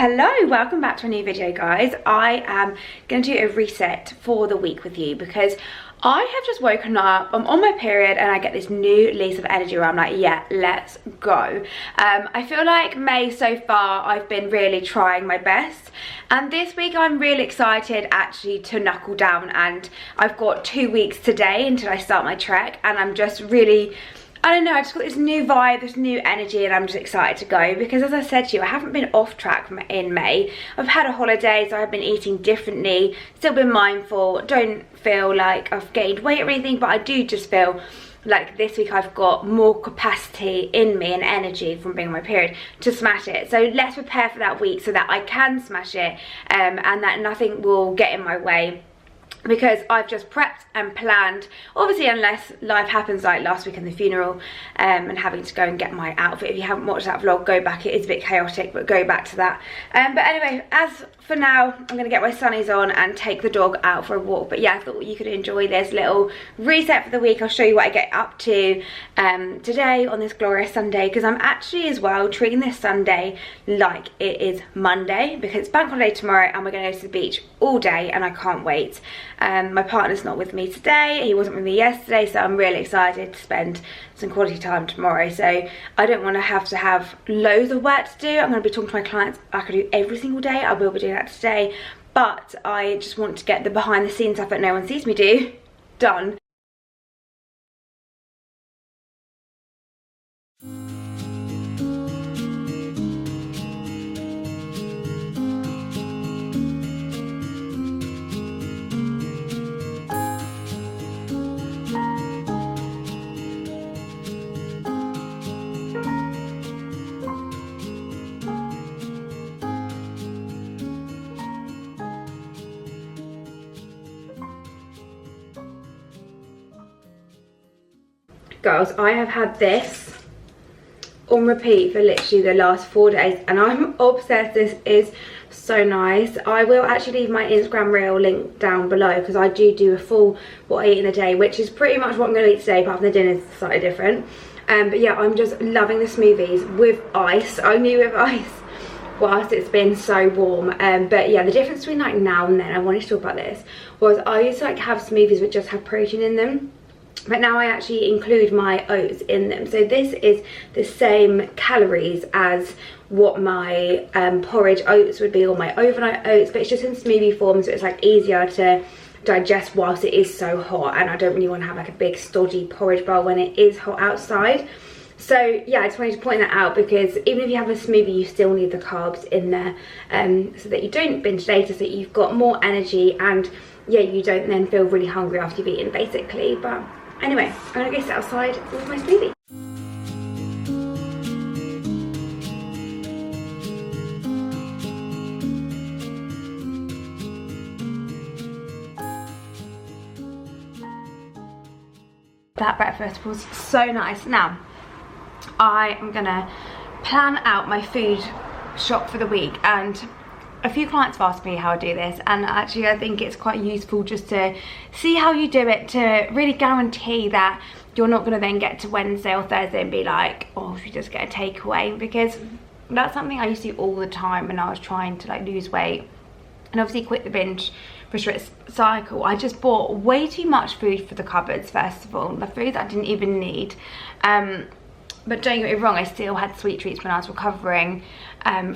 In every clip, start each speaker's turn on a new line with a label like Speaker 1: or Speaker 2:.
Speaker 1: Hello, welcome back to a new video, guys. I am going to do a reset for the week with you because I have just woken up, I'm on my period, and I get this new lease of energy where I'm like, yeah, let's go. I feel like May so far I've been really trying my best, and this week I'm really excited actually to knuckle down, and I've got 2 weeks today until I start my trek, and I'm just really, I don't know, I just got this new vibe, this new energy, and I'm just excited to go because, as I said to you, I haven't been off track in May. I've had a holiday, so I've been eating differently, still been mindful, don't feel like I've gained weight or anything, but I do just feel like this week I've got more capacity in me and energy from being on my period to smash it. So let's prepare for that week so that I can smash it and that nothing will get in my way, because I've just prepped and planned, obviously unless life happens like last week in the funeral and having to go and get my outfit. If you haven't watched that vlog, go back, it is a bit chaotic, but go back to that. But anyway, as for now, I'm going to get my sunnies on and take the dog out for a walk. But yeah, I thought you could enjoy this little reset for the week. I'll show you what I get up to today on this glorious Sunday, because I'm actually as well treating this Sunday like it is Monday, because it's bank holiday tomorrow and we're going to go to the beach all day and I can't wait. My partner's not with me today, he wasn't with me yesterday, so I'm really excited to spend some quality time tomorrow. So I don't want to have loads of work to do. I'm going to be talking to my clients like I do every single day. I will be doing that today, but I just want to get the behind the scenes stuff that no one sees me do done. Girls, I have had this on repeat for literally the last 4 days and I'm obsessed. This is so nice. I will actually leave my Instagram reel link down below because I do a full what I eat in a day, which is pretty much what I'm going to eat today, apart from the dinner is slightly different. But yeah, I'm just loving the smoothies with ice, only with ice, whilst it's been so warm. But yeah, the difference between like now and then, I wanted to talk about this, was I used to like have smoothies which just have protein in them, but now I actually include my oats in them. So this is the same calories as what my porridge oats would be, or my overnight oats, but it's just in smoothie form, so it's like easier to digest whilst it is so hot, and I don't really want to have like a big stodgy porridge bowl when it is hot outside. So yeah, I just wanted to point that out, because even if you have a smoothie, you still need the carbs in there so that you don't binge later, so that you've got more energy, and yeah, you don't then feel really hungry after you've eaten, basically. But anyway, I'm gonna go sit outside with my smoothie. That breakfast was so nice. Now, I am gonna plan out my food shop for the week, and a few clients have asked me how I do this, and actually I think it's quite useful just to see how you do it, to really guarantee that you're not going to then get to Wednesday or Thursday and be like, oh, if you just get a takeaway, because that's something I used to do all the time when I was trying to like lose weight and obviously quit the binge restrict cycle. I just bought way too much food for the cupboards, first of all, the food that I didn't even need. But don't get me wrong, I still had sweet treats when I was recovering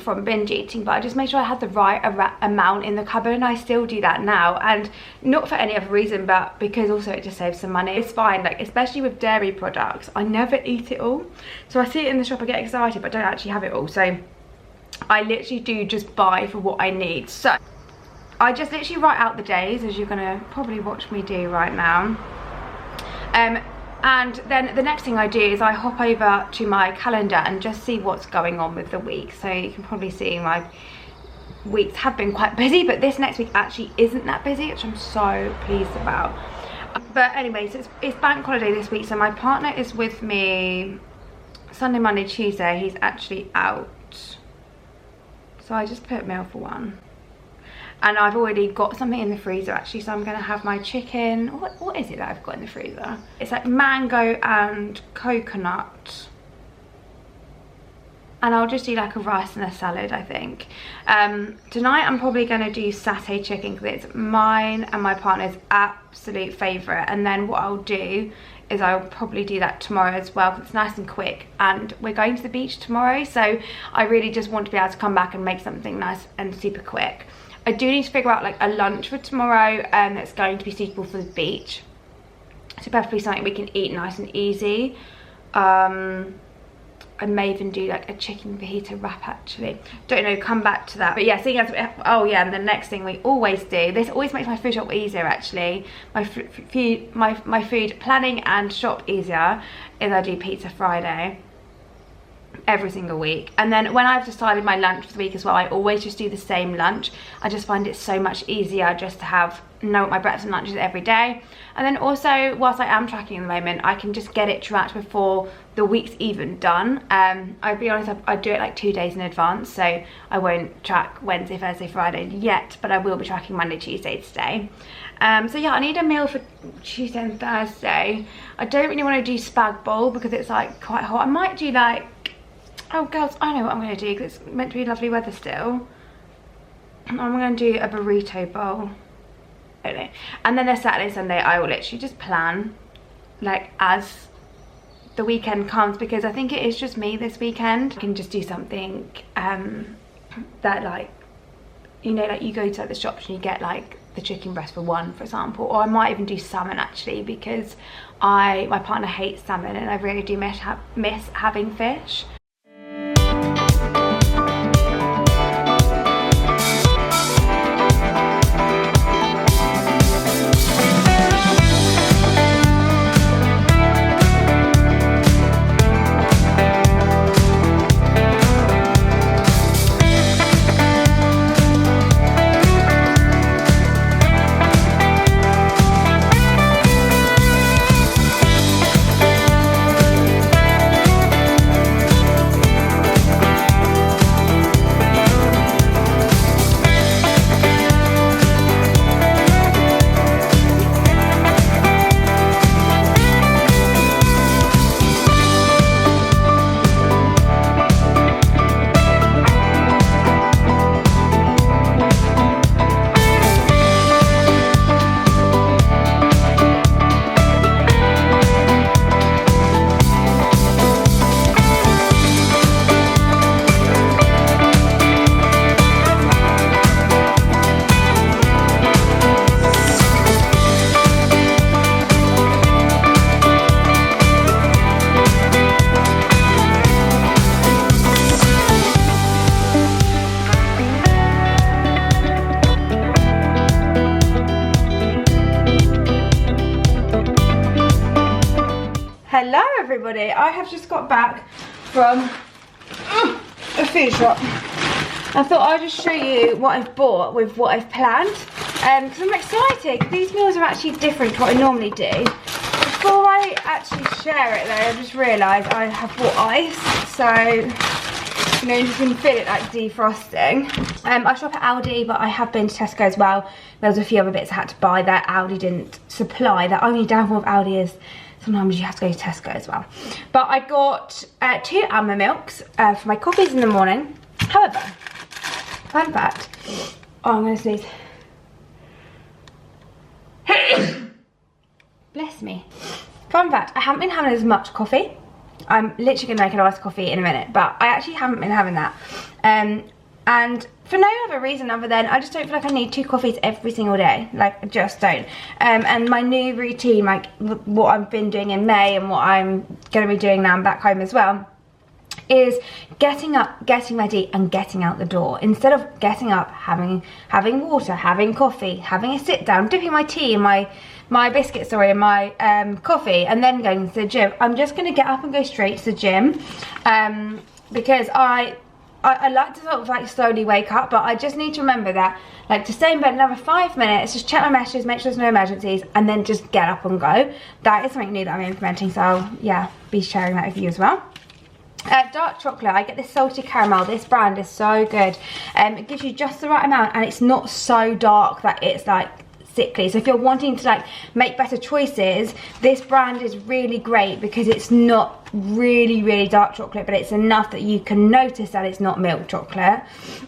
Speaker 1: from binge eating, but I just made sure I had the right amount in the cupboard, and I still do that now, and not for any other reason, but because also it just saves some money. It's fine, like especially with dairy products, I never eat it all, so I see it in the shop, I get excited, but don't actually have it all. So I literally do just buy for what I need. So I just literally write out the days, as you're gonna probably watch me do right now. And then the next thing I do is I hop over to my calendar and just see what's going on with the week. So you can probably see my weeks have been quite busy, but this next week actually isn't that busy, which I'm so pleased about. But anyways, it's bank holiday this week, so my partner is with me Sunday, Monday, Tuesday. He's actually out, so I just put meal for one. And I've already got something in the freezer actually, so I'm gonna have my chicken. What is it that I've got in the freezer? It's like mango and coconut and I'll just do like a rice and a salad, I think. Tonight I'm probably going to do satay chicken because it's mine and my partner's absolute favourite. And then what I'll do is I'll probably do that tomorrow as well because it's nice and quick, and we're going to the beach tomorrow, so I really just want to be able to come back and make something nice and super quick. I do need to figure out like a lunch for tomorrow that's going to be suitable for the beach. So preferably something we can eat nice and easy. I may even do like a chicken fajita wrap actually. Don't know, come back to that. But yeah, seeing as, oh yeah, and the next thing we always do, this always makes my food shop easier actually. My food planning and shop easier is I do Pizza Friday every single week. And then when I've decided my lunch for the week as well, I always just do the same lunch. I just find it so much easier just to know what my breakfast and lunch is every day. And then also, whilst I am tracking at the moment, I can just get it tracked before the week's even done. I'll be honest, I do it like 2 days in advance, so I won't track Wednesday, Thursday, Friday yet, but I will be tracking Monday, Tuesday today. So yeah, I need a meal for Tuesday and Thursday. I don't really want to do spag bowl because it's like quite hot. I might do like, oh girls, I know what I'm going to do because it's meant to be lovely weather still. I'm going to do a burrito bowl. I don't know. And then the Saturday, Sunday, I will literally just plan like as the weekend comes, because I think it is just me this weekend. I can just do something that like, you know, like you go to like the shops and you get like the chicken breast for one, for example, or I might even do salmon actually, because my partner hates salmon and I really do miss having fish. Hello everybody, I have just got back from a food shop. I thought I'd just show you what I've bought with what I've planned, because I'm excited. These meals are actually different to what I normally do. Before I actually share it though, I just realised I have bought ice, so you know, you can feel it like defrosting. I shop at Aldi, but I have been to Tesco as well. There was a few other bits I had to buy that Aldi didn't supply. The only downfall of Aldi is sometimes you have to go to Tesco as well. But I got 2 almond milks for my coffees in the morning. However, fun fact, oh, I'm going to sneeze. Bless me. Fun fact, I haven't been having as much coffee. I'm literally going to make an iced coffee in a minute, but I actually haven't been having that. And for no other reason other than I just don't feel like I need 2 coffees every single day. Like, I just don't. And my new routine, like what I've been doing in May and what I'm going to be doing now I'm back home as well, is getting up, getting ready and getting out the door. Instead of getting up, having water, having coffee, having a sit down, dipping my tea in my biscuits, sorry, and my coffee, and then going to the gym. I'm just going to get up and go straight to the gym, because I like to sort of like slowly wake up, but I just need to remember that, like, to stay in bed another 5 minutes, just check my messages, make sure there's no emergencies, and then just get up and go. That is something new that I'm implementing, so I'll, yeah, be sharing that with you as well. Dark chocolate, I get this salted caramel. This brand is so good. It gives you just the right amount, and it's not so dark that it's like sickly. So if you're wanting to like make better choices, this brand is really great because it's not really dark chocolate, but it's enough that you can notice that it's not milk chocolate.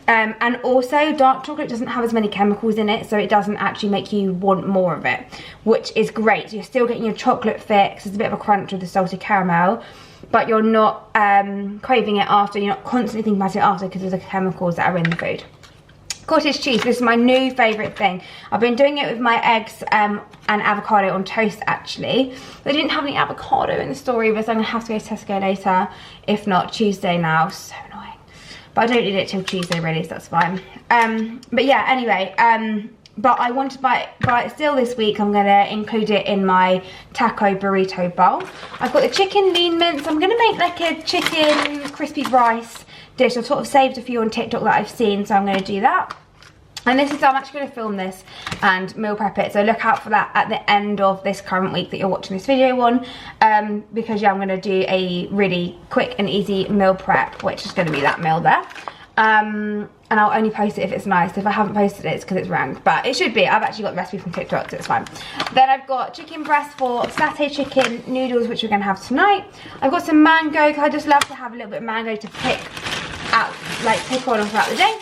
Speaker 1: And also dark chocolate doesn't have as many chemicals in it, so it doesn't actually make you want more of it, which is great. So you're still getting your chocolate fix. There's a bit of a crunch with the salted caramel, but you're not craving it after. You're not constantly thinking about it after because of the chemicals that are in the food. Cottage cheese, this is my new favourite thing. I've been doing it with my eggs and avocado on toast actually. They didn't have any avocado in the story, but I'm going to have to go to Tesco later. If not, Tuesday now. So annoying. But I don't need it till Tuesday really, so that's fine. But yeah, anyway, but I want to buy it still this week. I'm going to include it in my taco burrito bowl. I've got the chicken lean mince. I'm going to make like a chicken crispy rice dish. I've sort of saved a few on TikTok that I've seen, so I'm going to do that. And this is, I'm actually going to film this and meal prep it, so look out for that at the end of this current week that you're watching this video on, because yeah, I'm going to do a really quick and easy meal prep, which is going to be that meal there. And I'll only post it if it's nice. If I haven't posted it, it's because it's ranked, but it should be. I've actually got the recipe from TikTok, so it's fine. Then I've got chicken breast for satay chicken noodles, which we're going to have tonight. I've got some mango, because I just love to have a little bit of mango to pick out, like pick on throughout the day.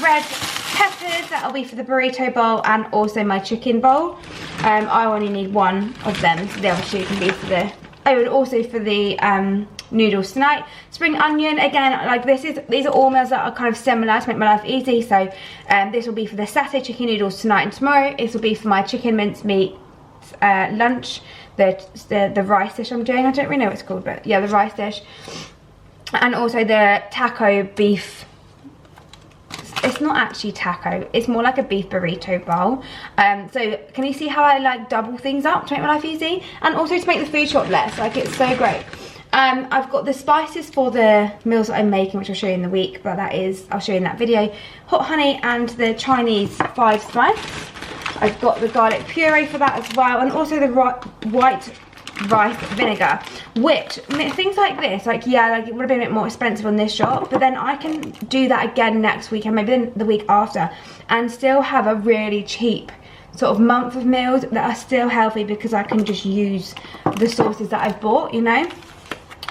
Speaker 1: Red peppers, that'll be for the burrito bowl and also my chicken bowl. I only need one of them, so the other two can be for the, oh, and also for the noodles tonight. Spring onion, again, like these are all meals that are kind of similar to make my life easy. So this will be for the satay chicken noodles tonight and tomorrow. This will be for my chicken mincemeat lunch, the rice dish I'm doing. I don't really know what it's called, but yeah, the rice dish. And also the taco beef. It's not actually taco, it's more like a beef burrito bowl. So can you see how I like double things up to make my life easy, and also to make the food shop less, like it's so great. I've got the spices for the meals that I'm making, which I'll show you in the week, but that is, I'll show you in that video. Hot honey and the Chinese 5 spice. I've got the garlic puree for that as well, and also the white rice vinegar, which things like this, like yeah, like it would have been a bit more expensive on this shop, but then I can do that again next week and maybe then the week after and still have a really cheap sort of month of meals that are still healthy, because I can just use the sauces that I've bought, you know,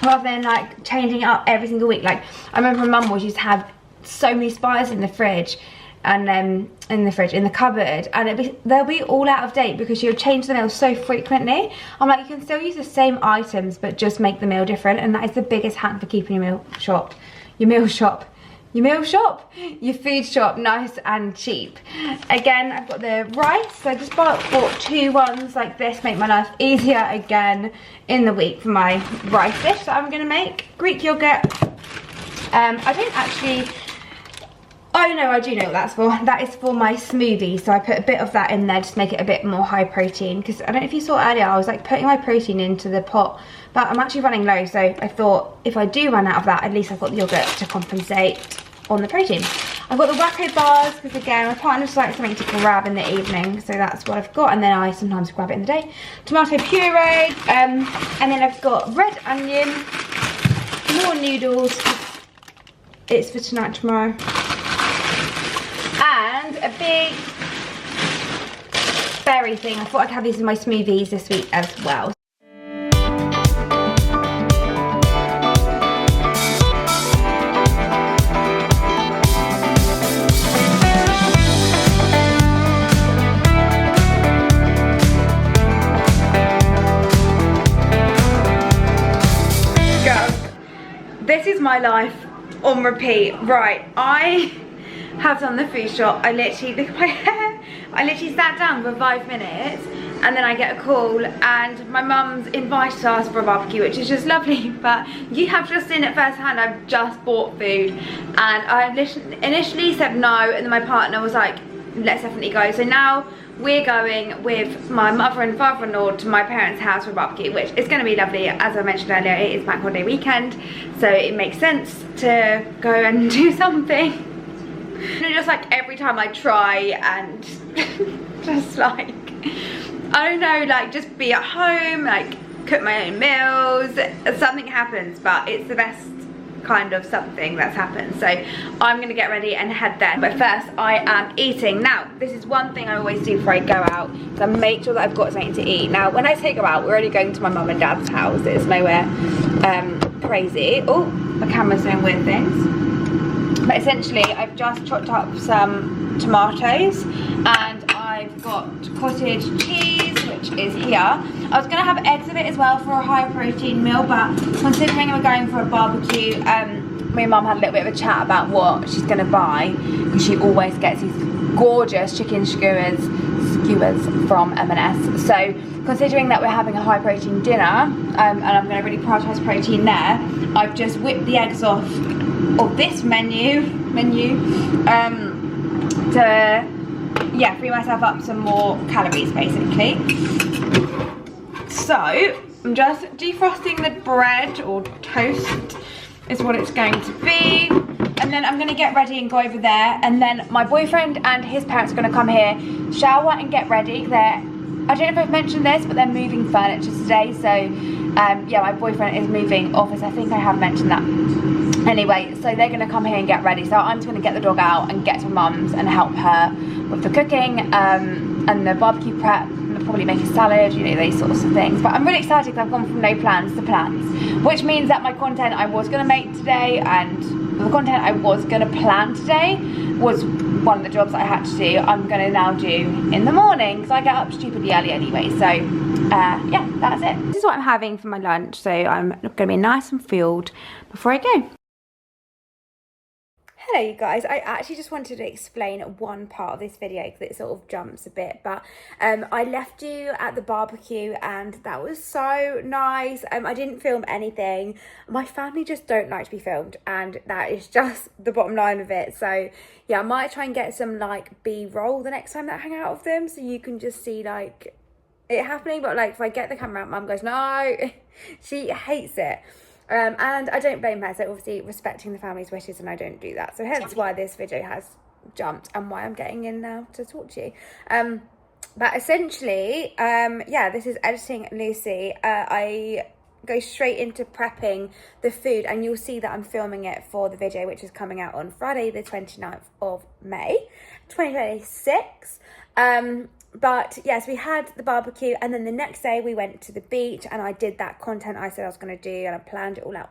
Speaker 1: rather than like changing it up every single week. Like I remember my mum used to have so many spices in the fridge and in the cupboard, and they'll be all out of date because she'll change the meals so frequently. I'm like, you can still use the same items but just make the meal different, and that is the biggest hack for keeping your food shop nice and cheap. Again, I've got the rice, so I just bought 2 ones like this, make my life easier again in the week for my rice dish that I'm going to make. Greek yogurt. I don't actually, oh no, I do know what that's for. That is for my smoothie, so I put a bit of that in there just to make it a bit more high protein, because I don't know if you saw earlier, I was like putting my protein into the pot, but I'm actually running low, so I thought if I do run out of that, at least I've got the yogurt to compensate on the protein. I've got the Wacko bars, because again, my partner just likes something to grab in the evening, so that's what I've got, and then I sometimes grab it in the day. Tomato puree, and then I've got red onion, more noodles, it's for tonight, tomorrow. And a big berry thing. I thought I'd have these in my smoothies this week as well. Girls, this is my life on repeat. Right, I have done the food shop. I literally, look at my hair, I literally sat down for 5 minutes and then I get a call and my mum's invited us for a barbecue, which is just lovely, but you have just seen it firsthand. I've just bought food and I initially said no, and then my partner was like, let's definitely go. So now we're going with my mother and father-in-law to my parents' house for a barbecue, which is going to be lovely. As I mentioned earlier, it is bank holiday weekend, so it makes sense to go and do something. Just like every time I try and just like, I don't know, like just be at home, like cook my own meals, something happens, but it's the best kind of something that's happened. So I'm gonna get ready and head there. But first, I am eating. Now, this is one thing I always do before I go out, so I make sure that I've got something to eat. Now, when I say go out, we're only going to my mum and dad's house. It's nowhere crazy. Oh, my camera's doing weird things. But essentially, I've just chopped up some tomatoes and I've got cottage cheese, which is here. I was gonna have eggs with it as well for a high protein meal, but considering we're going for a barbecue, my mum had a little bit of a chat about what she's gonna buy, because she always gets these gorgeous chicken skewers from M&S. So considering that we're having a high protein dinner, and I'm gonna really prioritise protein there, I've just whipped the eggs off of this menu to, yeah, free myself up some more calories basically. So I'm just defrosting the bread, or toast is what it's going to be, and then I'm going to get ready and go over there, and then my boyfriend and his parents are going to come here, shower and get ready. I don't know if I've mentioned this, but they're moving furniture today, so yeah, my boyfriend is moving office. I think I have mentioned that. Anyway, so they're going to come here and get ready, so I'm just going to get the dog out and get to mum's and help her with the cooking and the barbecue prep. I'll probably make a salad, you know, these sorts of things. But I'm really excited because I've gone from no plans to plans, which means that my content I was going to make today and the content I was going to plan today was one of the jobs I had to do, I'm going to now do in the morning because I get up stupidly early anyway. So yeah, that's it. This is what I'm having for my lunch, so I'm going to be nice and fueled before I go. Hello you guys, I actually just wanted to explain one part of this video because it sort of jumps a bit, but I left you at the barbecue and that was so nice. I didn't film anything. My family just don't like to be filmed, and that is just the bottom line of it. So yeah, I might try and get some like B-roll the next time that I hang out with them, so you can just see like it happening. But like if I get the camera out, mum goes no. She hates it. And I don't blame her, so obviously respecting the family's wishes, and I don't do that. So hence why this video has jumped and why I'm getting in now to talk to you. But essentially, yeah, this is editing Lucy. I go straight into prepping the food, and you'll see that I'm filming it for the video, which is coming out on Friday the 29th of May, 2026. But yes, we had the barbecue, and then the next day we went to the beach, and I did that content I said I was going to do, and I planned it all out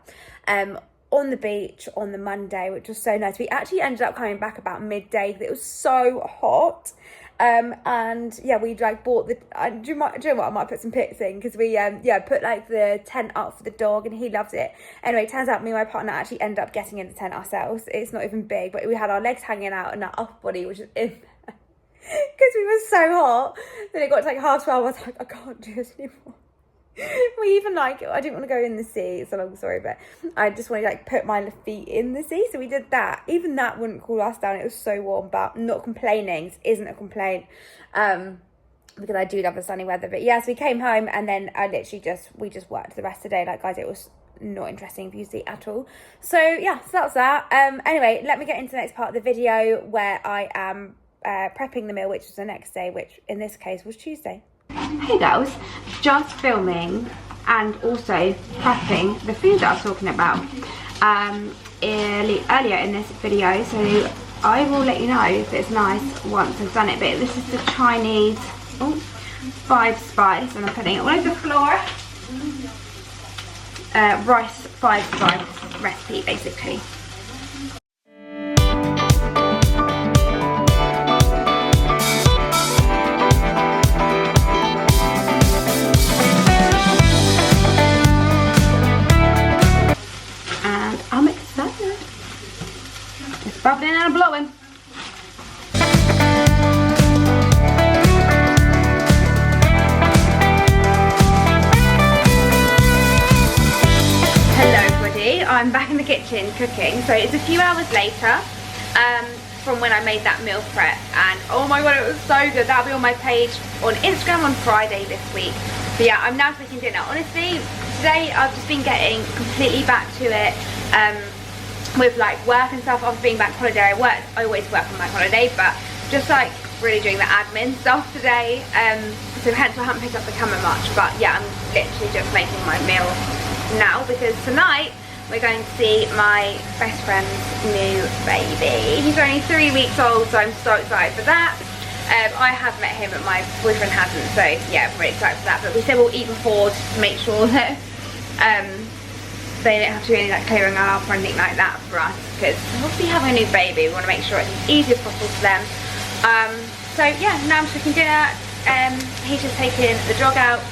Speaker 1: on the beach on the Monday, which was so nice. We actually ended up coming back about midday because it was so hot. And yeah, we like bought the do you know what, I might put some pics in because we yeah, put like the tent up for the dog and he loves it. Anyway, it turns out me and my partner actually ended up getting in the tent ourselves. It's not even big, but we had our legs hanging out and our upper body was just in because we were so hot. Then it got to like 12:30. I was like, I can't do this anymore. We even like, I didn't want to go in the sea, it's a long story, but I just wanted to like put my feet in the sea, so we did that. Even that wouldn't cool us down, it was so warm, but not complaining. This isn't a complaint, because I do love the sunny weather. But yes, we came home and then we just worked the rest of the day. Like guys, it was not interesting views to see at all. So yeah, so that's that. Anyway, let me get into the next part of the video where I am prepping the meal, which was the next day, which in this case was Tuesday. Hey girls, just filming and also prepping the food that I was talking about earlier in this video, so I will let you know if it's nice once I've done it. But this is the Chinese 5-spice, and I'm putting it all over the floor. Rice 5-spice recipe basically. Bubbling and blowing. Hello everybody, I'm back in the kitchen cooking. So it's a few hours later from when I made that meal prep, and oh my god, it was so good. That'll be on my page on Instagram on Friday this week. But yeah, I'm now cooking dinner. Honestly, today I've just been getting completely back to it. With like work and stuff. After being back holiday, I always work on my holiday, but just like really doing the admin stuff today, so hence I haven't picked up the camera much. But yeah, I'm literally just making my meal now because tonight we're going to see my best friend's new baby. He's only 3 weeks old, so I'm so excited for that. I have met him, but my boyfriend hasn't, so yeah, I'm really excited for that. But we said we'll eat before just to make sure that they don't have to do any like clearing up or anything like that for us, because obviously having a new baby, we want to make sure it's as easy as possible for them. So yeah, now I'm just cooking dinner. He's just taking the dog out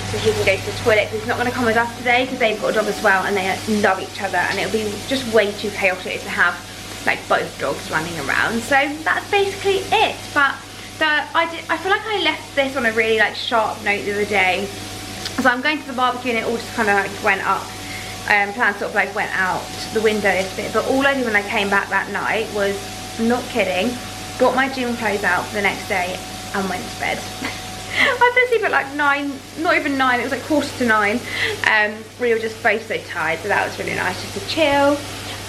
Speaker 1: so he can go to the toilet. He's not going to come with us today because they've got a dog as well and they love each other, and it'll be just way too chaotic to have like both dogs running around. So that's basically it. But I feel like I left this on a really like sharp note the other day. So I'm going to the barbecue and it all just kind of like went up. Plans sort of like went out the window a bit. But all I did when I came back that night was, not kidding, got my gym clothes out for the next day and went to bed. I fell asleep at like 9, not even 9, it was like 8:45. We were just both so tired, so that was really nice just to chill.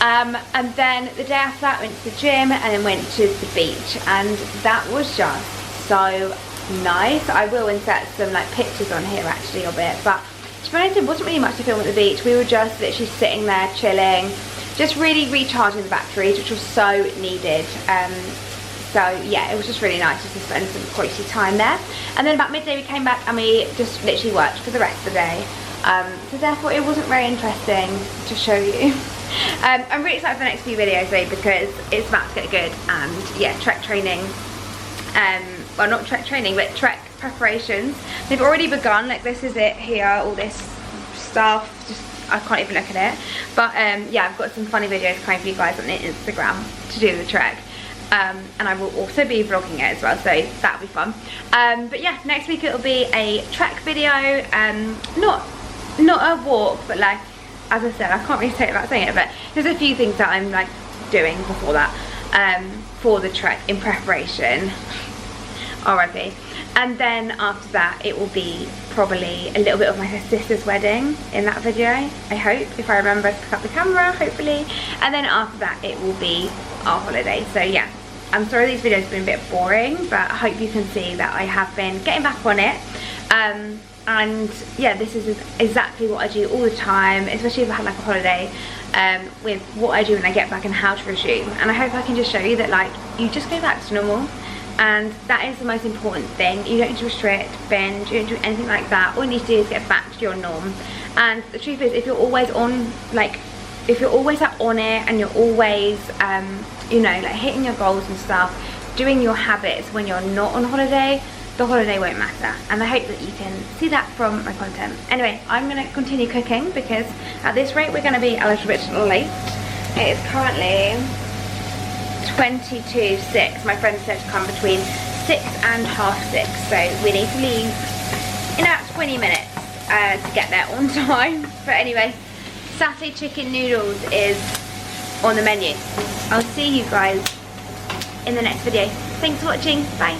Speaker 1: And then the day after that, went to the gym and then went to the beach, and that was just so nice. I will insert some like pictures on here actually of it, but to be honest, there wasn't really much to film at the beach. We were just literally sitting there chilling, just really recharging the batteries, which was so needed. So yeah, it was just really nice just to spend some quality time there. And then about midday we came back and we just literally worked for the rest of the day. So therefore it wasn't very interesting to show you. I'm really excited for the next few videos though, because it's about to get good. And yeah, trek training, well not trek training, but trek preparations, they've already begun. Like this is it here, all this stuff, just I can't even look at it. But yeah, I've got some funny videos coming for you guys on Instagram to do the trek. And I will also be vlogging it as well, so that'll be fun. But yeah, next week it'll be a trek video, not a walk, but like, as I said, I can't really say it without saying it, but there's a few things that I'm like doing before that, for the trek in preparation already. And then after that it will be probably a little bit of my sister's wedding in that video, I hope, if I remember to pick up the camera, hopefully. And then after that it will be our holiday. So yeah, I'm sorry these videos have been a bit boring, but I hope you can see that I have been getting back on it. And yeah, this is exactly what I do all the time, especially if I have like a holiday, with what I do when I get back and how to resume. And I hope I can just show you that like, you just go back to normal, and that is the most important thing. You don't need to restrict, binge, you don't do anything like that. All you need to do is get back to your norm. And the truth is, if you're always on, like, if you're always like on it and you're always you know, like hitting your goals and stuff, doing your habits when you're not on holiday, the holiday won't matter. And I hope that you can see that from my content. Anyway, I'm going to continue cooking because at this rate we're going to be a little bit late. It is currently 6:22. My friend said to come between 6 and 6:30, so we need to leave in about 20 minutes to get there on time. But anyway, satay chicken noodles is on the menu. I'll see you guys in the next video. Thanks for watching. Bye.